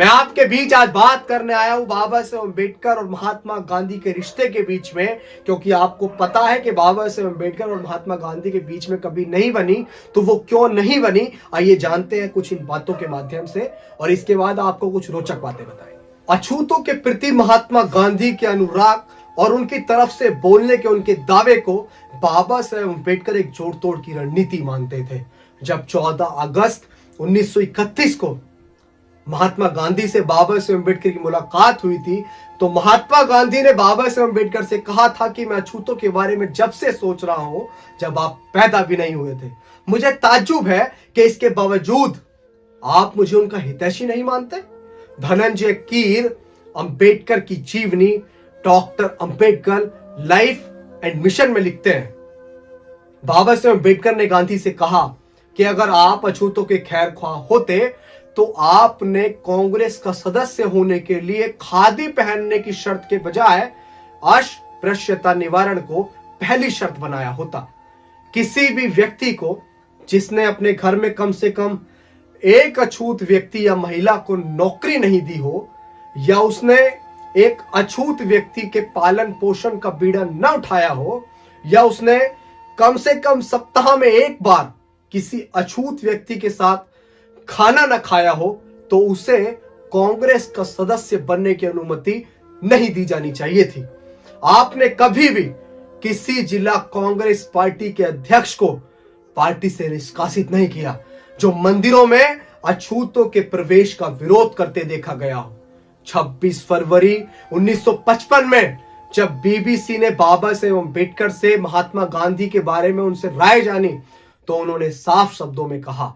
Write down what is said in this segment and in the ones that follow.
मैं आपके बीच आज बात करने आया हूं बाबा साहेब अम्बेडकर और महात्मा गांधी के रिश्ते के बीच में, क्योंकि आपको पता है कि बाबा साहेब अम्बेडकर और महात्मा गांधी के बीच में कभी नहीं बनी, तो वो क्यों नहीं बनी, आइए जानते हैं कुछ इन बातों के माध्यम से, और इसके बाद आपको कुछ रोचक बातें बताएं। अछूतों के प्रति महात्मा गांधी के अनुराग और उनकी तरफ से बोलने के उनके दावे को बाबा साहेब अम्बेडकर एक जोड़ तोड़ की रणनीति मानते थे। जब 14 अगस्त 1931 को महात्मा गांधी से बाबा साहेब अम्बेडकर की मुलाकात हुई थी, तो महात्मा गांधी ने बाबा साहेब अम्बेडकर से कहा था कि मैं अछूतों के बारे में जब से सोच रहा हूं जब आप पैदा भी नहीं हुए थे। मुझे ताज्जुब है कि इसके बावजूद आप मुझे उनका हितैषी नहीं मानते। धनंजय कीर अम्बेडकर की जीवनी doctor Ambedkar life and mission में लिखते हैं, बाबा साहेब अम्बेडकर ने गांधी से कहा कि अगर आप अछूतों के खैर ख्वाह होते तो आपने कांग्रेस का सदस्य होने के लिए खादी पहनने की शर्त के बजाय अस्पृश्यता निवारण को पहली शर्त बनाया होता। किसी भी व्यक्ति को जिसने अपने घर में कम से कम एक अछूत व्यक्ति या महिला को नौकरी नहीं दी हो, या उसने एक अछूत व्यक्ति के पालन पोषण का बीड़ा न उठाया हो, या उसने कम से कम सप्ताह में एक बार किसी अछूत व्यक्ति के साथ खाना न खाया हो, तो उसे कांग्रेस का सदस्य बनने की अनुमति नहीं दी जानी चाहिए थी। आपने कभी भी किसी जिला कांग्रेस पार्टी के अध्यक्ष को पार्टी से निष्कासित नहीं किया जो मंदिरों में अछूतों के प्रवेश का विरोध करते देखा गया हो। 26 फरवरी 1955 में जब बीबीसी ने बाबा साहेब अम्बेडकर से महात्मा गांधी के बारे में उनसे राय जानी, तो उन्होंने साफ शब्दों में कहा,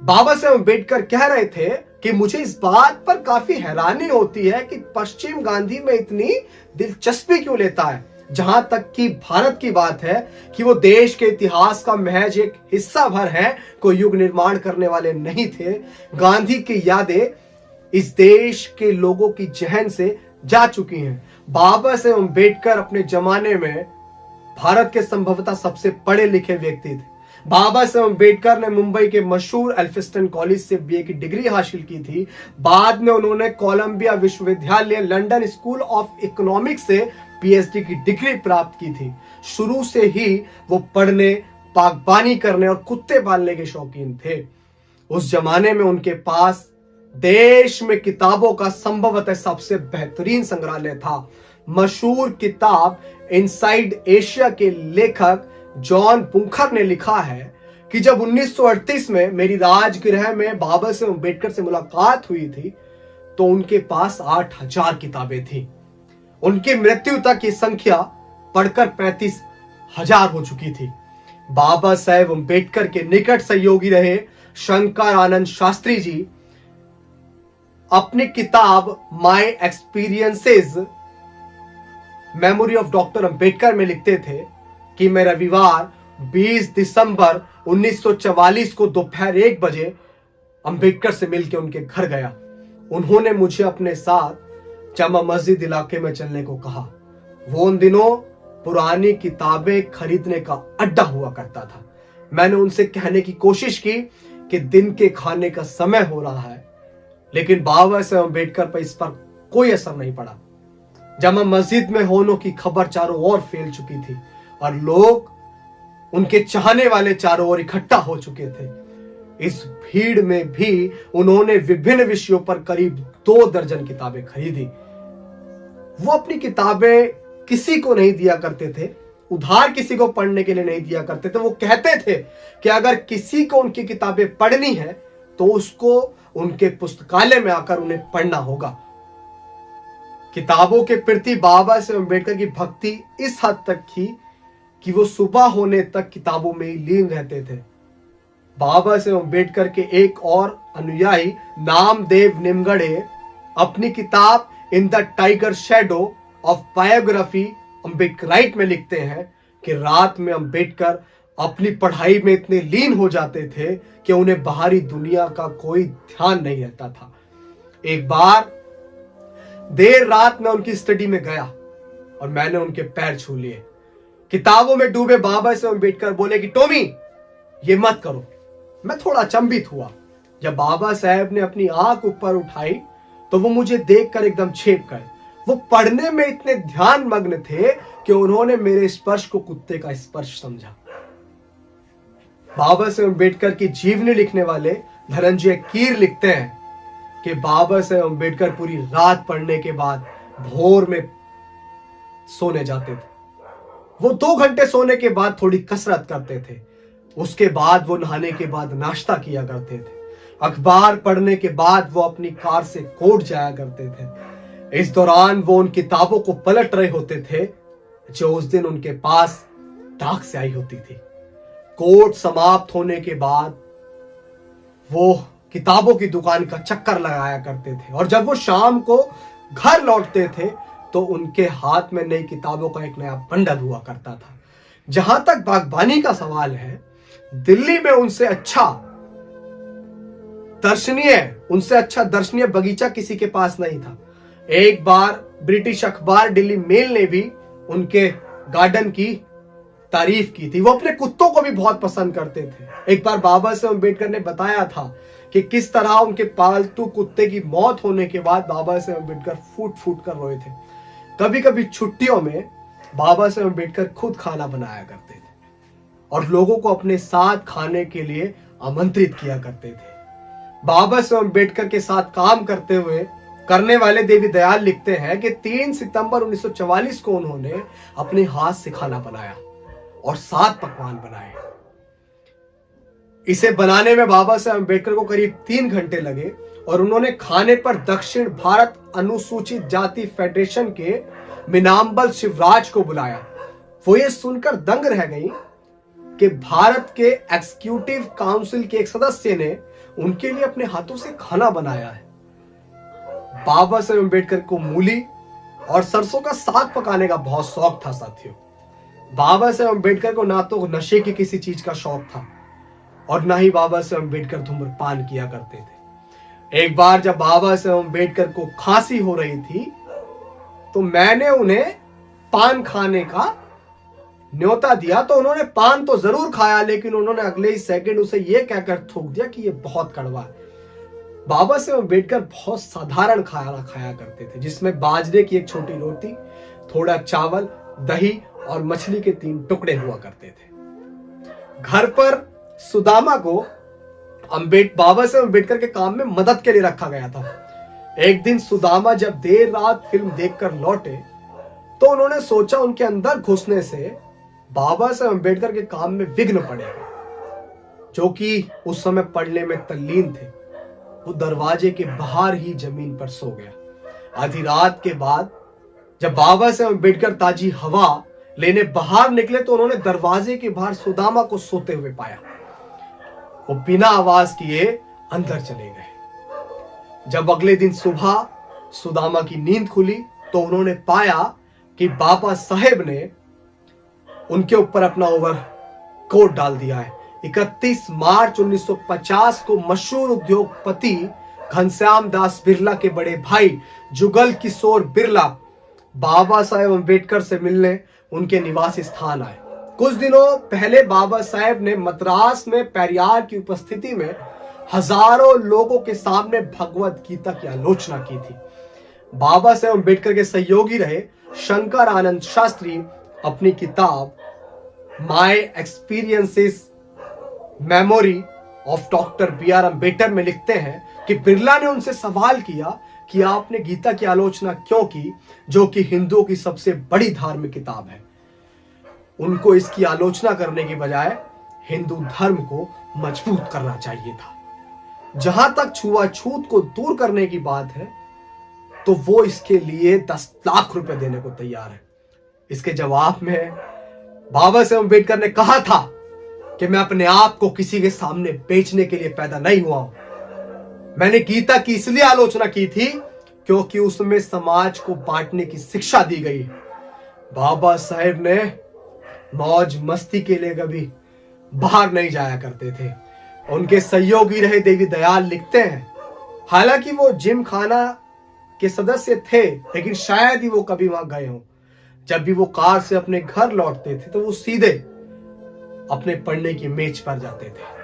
बाबा साहेब अम्बेडकर कह रहे थे कि मुझे इस बात पर काफी हैरानी होती है कि पश्चिम गांधी में इतनी दिलचस्पी क्यों लेता है, जहां तक कि भारत की बात है कि वो देश के इतिहास का महज एक हिस्सा भर है, कोई युग निर्माण करने वाले नहीं थे। गांधी की यादें इस देश के लोगों की जहन से जा चुकी हैं। बाबा साहेब अम्बेडकर अपने जमाने में भारत के संभवतः सबसे पढ़े लिखे व्यक्ति थे। बाबा साहेब अम्बेडकर ने मुंबई के मशहूर एल्फिंस्टन कॉलेज से बीए की डिग्री हासिल की थी। बाद में उन्होंने कोलंबिया विश्वविद्यालय लंदन स्कूल ऑफ इकोनॉमिक्स से पीएचडी की डिग्री प्राप्त की थी। शुरू से ही वो पढ़ने, बागबानी करने और कुत्ते पालने के शौकीन थे। उस जमाने में उनके पास देश में किताबों का संभवतः सबसे बेहतरीन संग्रहालय था। मशहूर किताब इनसाइड एशिया के लेखक जॉन बुंकर ने लिखा है कि जब 1938 में मेरी राजगृह में बाबा साहेब अम्बेडकर से मुलाकात हुई थी, तो उनके पास 8000 किताबें थी। उनकी मृत्यु तक ये संख्या बढ़कर 35,000 हो चुकी थी। बाबा साहेब अम्बेडकर के निकट सहयोगी रहे शंकर आनंद शास्त्री जी अपनी किताब my experiences memory of doctor Ambedkar में लिखते थे कि मैं रविवार 20 दिसंबर 1944 को दोपहर 1 बजे अम्बेडकर से मिलकर उनके घर गया। उन्होंने मुझे अपने साथ जामा मस्जिद इलाके में चलने को कहा। वो उन दिनों पुरानी किताबें खरीदने का अड्डा हुआ करता था। मैंने उनसे कहने की कोशिश की कि दिन के खाने का समय हो रहा है, लेकिन बाबा साहेब अम्बेडकर पर इस पर कोई असर नहीं पड़ा। जामा मस्जिद में होने की खबर चारों ओर फैल चुकी थी और लोग, उनके चाहने वाले चारों ओर इकट्ठा हो चुके थे। इस भीड़ में भी उन्होंने विभिन्न विषयों पर करीब 2 दर्जन किताबें खरीदी। वो अपनी किताबें किसी को नहीं दिया करते थे, उधार किसी को पढ़ने के लिए नहीं दिया करते थे। वो कहते थे कि अगर किसी को उनकी किताबें पढ़नी है तो उसको उनके पुस्तकालय में आकर उन्हें पढ़ना होगा। किताबों के प्रति बाबा साहेब अम्बेडकर की भक्ति इस हद तक थी कि वो सुबह होने तक किताबों में ही लीन रहते थे। बाबा साहेब अम्बेडकर के एक और अनुयायी नामदेव निमगढ़े अपनी किताब in the tiger shadow of biography Ambedkarite में लिखते हैं कि रात में अम्बेडकर अपनी पढ़ाई में इतने लीन हो जाते थे कि उन्हें बाहरी दुनिया का कोई ध्यान नहीं रहता था। एक बार देर रात में उनकी स्टडी में गया और मैंने उनके पैर छू लिए। किताबों में डूबे बाबा साहेब अम्बेडकर बोले कि टॉमी, ये मत करो। मैं थोड़ा अचंभित हुआ। जब बाबा साहेब ने अपनी आंख ऊपर उठाई तो वो मुझे देखकर एकदम छेप गए। वो पढ़ने में इतने ध्यान मग्न थे कि उन्होंने मेरे स्पर्श को कुत्ते का स्पर्श समझा। बाबा साहेब अम्बेडकर की जीवनी लिखने वाले धनंजय कीर लिखते हैं कि बाबा साहेब अम्बेडकर पूरी रात पढ़ने के बाद भोर में सोने जाते थे। वो 2 घंटे सोने के बाद थोड़ी कसरत करते थे। उसके बाद वो नहाने के बाद नाश्ता किया करते थे। अखबार पढ़ने के बाद वो अपनी कार से कोर्ट जाया करते थे। इस दौरान वो उन किताबों को पलट रहे होते थे जो उस दिन उनके पास डाक से आई होती थी। कोर्ट समाप्त होने के बाद वो किताबों की दुकान का चक्कर लगाया करते थे और जब वो शाम को घर लौटते थे तो उनके हाथ में नई किताबों का एक नया बंडल हुआ करता था। जहां तक बागबानी का सवाल है, दिल्ली में उनसे अच्छा दर्शनीय बगीचा किसी के पास नहीं था। एक बार ब्रिटिश अखबार डेली मेल ने भी उनके गार्डन की तारीफ की थी। वो अपने कुत्तों को भी बहुत पसंद करते थे। एक बार बाबा साहेब अम्बेडकर ने बताया था कि किस तरह उनके पालतू कुत्ते की मौत होने के बाद बाबा साहेब अम्बेडकर फूट फूट कर रोए थे। कभी कभी छुट्टियों में बाबा साहेब अम्बेडकर खुद खाना बनाया करते थे और लोगों को अपने साथ खाने के लिए आमंत्रित किया करते थे। बाबा साहेब अम्बेडकर के साथ काम करने वाले देवी दयाल लिखते हैं कि 3 सितंबर 1944 को उन्होंने अपने हाथ से खाना बनाया और 7 पकवान बनाए। इसे बनाने में बाबा साहेब अम्बेडकर को करीब 3 घंटे लगे और उन्होंने खाने पर दक्षिण भारत अनुसूचित जाति फेडरेशन के मिनाम्बल शिवराज को बुलाया। वो ये सुनकर दंग रह गई कि भारत के एग्जीक्यूटिव काउंसिल के एक सदस्य ने उनके लिए अपने हाथों से खाना बनाया है। बाबा साहेब अम्बेडकर को मूली और सरसों का साग पकाने का बहुत शौक था। साथियों, बाबा साहेब अम्बेडकर को ना तो नशे की किसी चीज का शौक था और ना ही बाबा साहेब अम्बेडकर धूम्रपान किया करते थे। एक बार जब बाबा साहेब अम्बेडकर को खांसी हो रही थी तो मैंने उन्हें पान खाने का न्योता दिया तो उन्होंने पान तो जरूर खाया, लेकिन उन्होंने अगले ही सेकंड उसे यह कहकर थूक दिया कि यह बहुत कड़वा है। बाबा साहेब अम्बेडकर बहुत साधारण खाना खाया करते थे, जिसमें बाजरे की एक छोटी रोटी, थोड़ा चावल, दही और मछली के 3 टुकड़े हुआ करते थे। घर पर सुदामा को बाबा साहेब अम्बेडकर के काम में मदद के लिए रखा गया था। एक दिन सुदामा जब देर रात फिल्म देखकर लौटे तो उन्होंने सोचा उनके अंदर घुसने से बाबा साहेब अम्बेडकर के काम में विघ्न पड़ेगा। जो कि उस समय पढ़ने में तल्लीन थे, वो दरवाजे के बाहर ही जमीन पर सो गया। आधी रात के बाद जब बाबा साहेब अम्बेडकर ताजी हवा लेने बाहर निकले तो उन्होंने दरवाजे के बाहर सुदामा को सोते हुए पाया। वो बिना आवाज किए अंदर चले गए। जब अगले दिन सुबह सुदामा की नींद खुली तो उन्होंने पाया कि बाबा साहेब ने उनके ऊपर अपना ओवर कोट डाल दिया है। 31 मार्च 1950 को मशहूर उद्योगपति घनश्याम दास बिरला के बड़े भाई जुगल किशोर बिरला बाबा साहेब अम्बेडकर से मिलने उनके निवास स्थान आए। कुछ दिनों पहले बाबा साहेब ने मद्रास में पेरियार की उपस्थिति में हजारों लोगों के सामने भगवत गीता की आलोचना की थी। बाबा साहेब अम्बेडकर के सहयोगी रहे शंकर आनंद शास्त्री अपनी किताब my experiences memory of doctor B R. Ambedkar में लिखते हैं कि बिरला ने उनसे सवाल किया कि आपने गीता की आलोचना क्यों की, जो कि हिंदुओं की सबसे बड़ी धार्मिक किताब है। उनको इसकी आलोचना करने की बजाय हिंदू धर्म को मजबूत करना चाहिए था। जहां तक छुआछूत को दूर करने की बात है तो वो इसके लिए 10 लाख रुपए देने को तैयार है। इसके जवाब में बाबा साहेब अम्बेडकर ने कहा था कि मैं अपने आप को किसी के सामने बेचने के लिए पैदा नहीं हुआ हूं। मैंने गीता की इसलिए आलोचना की थी क्योंकि उसमें समाज को बांटने की शिक्षा दी गई है। बाबा साहेब ने मौज मस्ती के लिए कभी बाहर नहीं जाया करते थे। उनके सहयोगी रहे देवी दयाल लिखते हैं, हालांकि वो जिम खाना के सदस्य थे, लेकिन शायद ही वो कभी वहां गए हों। जब भी वो कार से अपने घर लौटते थे तो वो सीधे अपने पढ़ने की मेज पर जाते थे।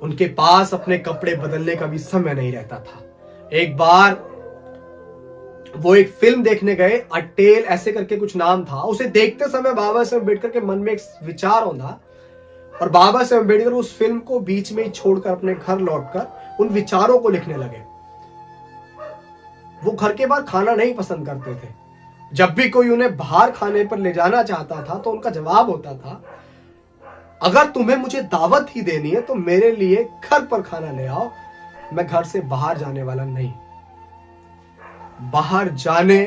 उनके पास अपने कपड़े बदलने का भी समय नहीं रहता था। एक बार वो एक फिल्म देखने गए, अटेल ऐसे करके कुछ नाम था। उसे देखते समय बाबा साहेब अम्बेडकर के मन में एक विचार होता और बाबा साहेब अम्बेडकर उस फिल्म को बीच में ही छोड़कर अपने घर लौटकर उन विचारों को लिखने लगे। वो घर के बाहर खाना नहीं पसंद करते थे। जब भी कोई उन्हें बाहर खाने पर ले जाना चाहता था तो उनका जवाब होता था, अगर तुम्हें मुझे दावत ही देनी है तो मेरे लिए घर पर खाना ले आओ, मैं घर से बाहर जाने वाला नहीं। बाहर जाने,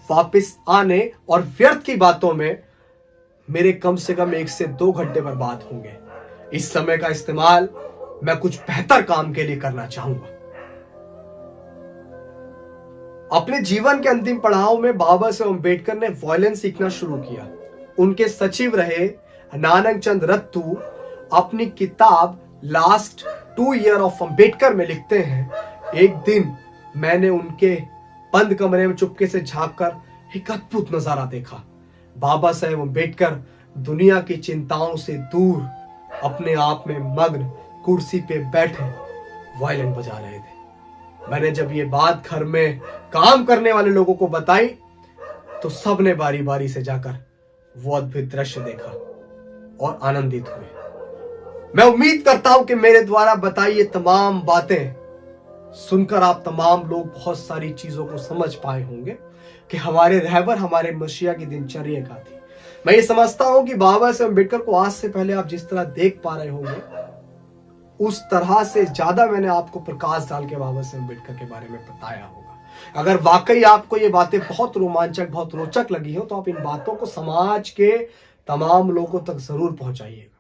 वापस आने और व्यर्थ की बातों में मेरे कम से कम 1 से 2 घंटे बर्बाद होंगे। इस समय का इस्तेमाल मैं कुछ बेहतर काम के लिए करना चाहूंगा। अपने जीवन के अंतिम पड़ाव में बाबा साहेब अम्बेडकर ने वायलिन सीखना शुरू किया। उनके सचिव रहे नानक चंद रत्तू अपनी किताब लास्ट 2 ईयर ऑफ अम्बेडकर में लिखते हैं, एक दिन मैंने उनके बंद कमरे में चुपके से झांककर एक अद्भुत नजारा देखा। बाबा साहेब अम्बेडकर दुनिया की चिंताओं से दूर अपने आप में मग्न कुर्सी पे बैठे वायलिन बजा रहे थे। मैंने जब ये बात घर में काम करने वाले लोगों को बताई तो सबने बारी बारी से जाकर वो अद्भुत दृश्य देखा और आनंदित हुए। मैं उम्मीद करता हूं कि मेरे द्वारा बताई ये तमाम बातें सुनकर आप तमाम लोग बहुत सारी चीजों को समझ पाए होंगे कि हमारे रहबर हमारे मसीहा की दिनचर्या का थी। मैं ये समझता हूं कि बाबा साहेब अम्बेडकर को आज से पहले आप जिस तरह देख पा रहे होंगे उस तरह से ज्यादा मैंने आपको प्रकाश डाल के बाबा साहेब अम्बेडकर के बारे में बताया होगा। अगर वाकई आपको ये बातें बहुत रोमांचक, बहुत रोचक लगी हो तो आप इन बातों को समाज के तमाम लोगों तक जरूर पहुंचाइएगा।